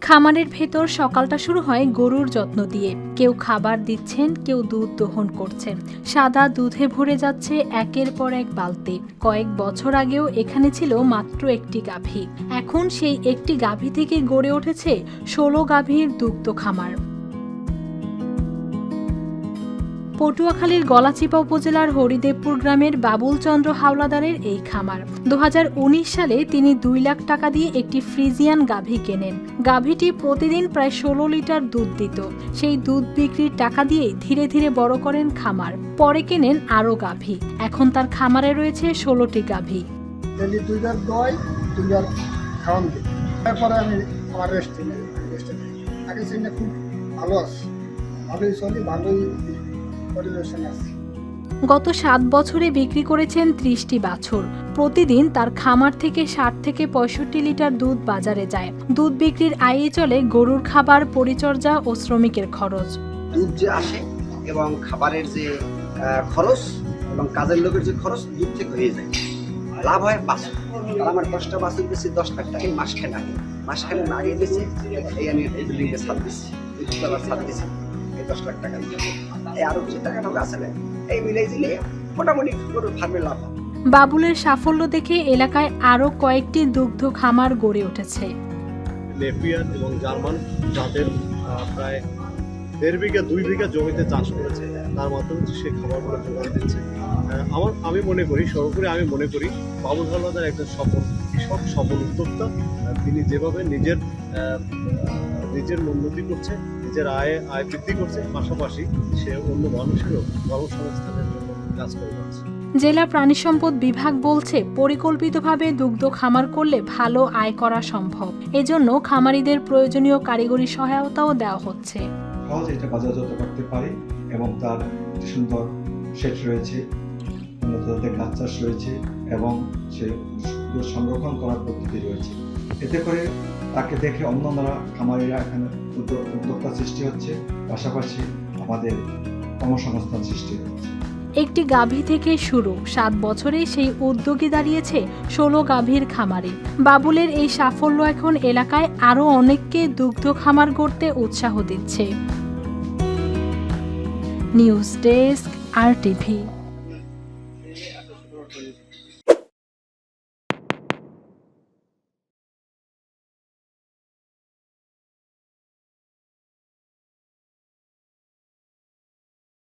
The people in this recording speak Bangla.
খামারের ভেতর সকালটা শুরু হয় গরুর যত্ন দিয়ে। কেউ খাবার দিচ্ছেন, কেউ দুধ দহন করছেন। সাদা দুধে ভরে যাচ্ছে একের পর এক বালতি। কয়েক বছর আগেও এখানে ছিল মাত্র একটি গাভী। এখন সেই একটি গাভী থেকে গড়ে উঠেছে 16 গাভীর দুগ্ধ খামার। পটুয়াখালীর গলাচিপা উপজেলার হরিদেবপুর গ্রামের বাবুল চন্দ্র হাওলাদারের এই খামার। 2019 সালে তিনি 2 লাখ টাকা দিয়ে একটি ফ্রিজিয়ান গাভী কেনেন। গাভীটি প্রতিদিন প্রায় 16 লিটার দুধ দিত। সেই দুধ বিক্রির টাকা দিয়ে ধীরে ধীরে বড় করেন খামার। পরে কেনেন আরও গাভী। এখন তার খামারে রয়েছে 16টি গাভী। তারপরে আমি আমার রেস্টে আগে খুব ভালো আছে, ভালোই চলি, ভালোই পরিবেশন আছে। গত 7 বছরে বিক্রি করেছেন 30টি বাছুর। প্রতিদিন তার খামার থেকে 60 থেকে 65 লিটার দুধ বাজারে যায়। দুধ বিক্রির আয়ে চলে গরুর খাবার, পরিচর্যা ও শ্রমিকের খরচ। দুধ যে আসে এবং খাবারের যে খরচ এবং কাজের লোকের যে খরচ দুধ থেকে হয়ে যায়। লাভ হয় বাছুর। আর আমার 10টা বাছুর বেশি 10 লাখ টাকা মাসখানে আগে বেশি এই আমি এই বিল্ডিংয়ে ছাদ দিচ্ছি, ছাদ দিচ্ছি, এই 10 লাখ টাকা দিয়ে এই আরো কিছু টাকা ঢোকা আছে না, এই মিলাই দিলে মোটামুটি গরুর ফার্মে লাভ হয়। বাবুলের সাফল্য দেখে এলাকায় আরও কয়েকটি দুগ্ধ খামার গড়ে উঠেছে। নেপিয়ার এবং জার্মান যাদের প্রায় 1.5 বিঘা 2 বিঘা জমিতে চাষ করেছে, তার মাধ্যমে সে খাবারগুলো যোগান দিচ্ছে। আমি মনে করি, সর্বোপরি আমি মনে করি বাবুল হাওলাদার একজন সফল কৃষক, সফল উদ্যোক্তা। তিনি যেভাবে নিজের উন্নতি করছে, নিজের আয় বৃদ্ধি করছে, পাশাপাশি সে অন্য মানুষেরও কর্মসংস্থানের জন্য কাজ করে যাচ্ছে। জেলা প্রাণী সম্পদ বিভাগ বলছে, পরিকল্পিতভাবে দুগ্ধ খামার করলে ভালো আয় করা সম্ভব। এজন্য খামারিদের প্রয়োজনীয় কারিগরি সহায়তাও দেওয়া হচ্ছে। সহজে এটা বাজারজাত করতে পারে এবং তার সুন্দর সেট রয়েছে, উন্নত জাতের ঘাস চাষ রয়েছে এবং সে সংরক্ষণ করার পদ্ধতি রয়েছে। এতে করে তাকে দেখে অন্যরা খামারিরা এখানে উদ্যোক্তা সৃষ্টি হচ্ছে, পাশাপাশি আমাদের কর্মসংস্থান সৃষ্টি হচ্ছে। একটি গাভী থেকে শুরু, 7 বছরে সেই উদ্যোগী দাঁড়িয়েছে 16 গাভীর খামারে। বাবুলের এই সাফল্য এখন এলাকায় আরও অনেককে দুগ্ধ খামার গড়তে উৎসাহ দিচ্ছে। News desk, RTV।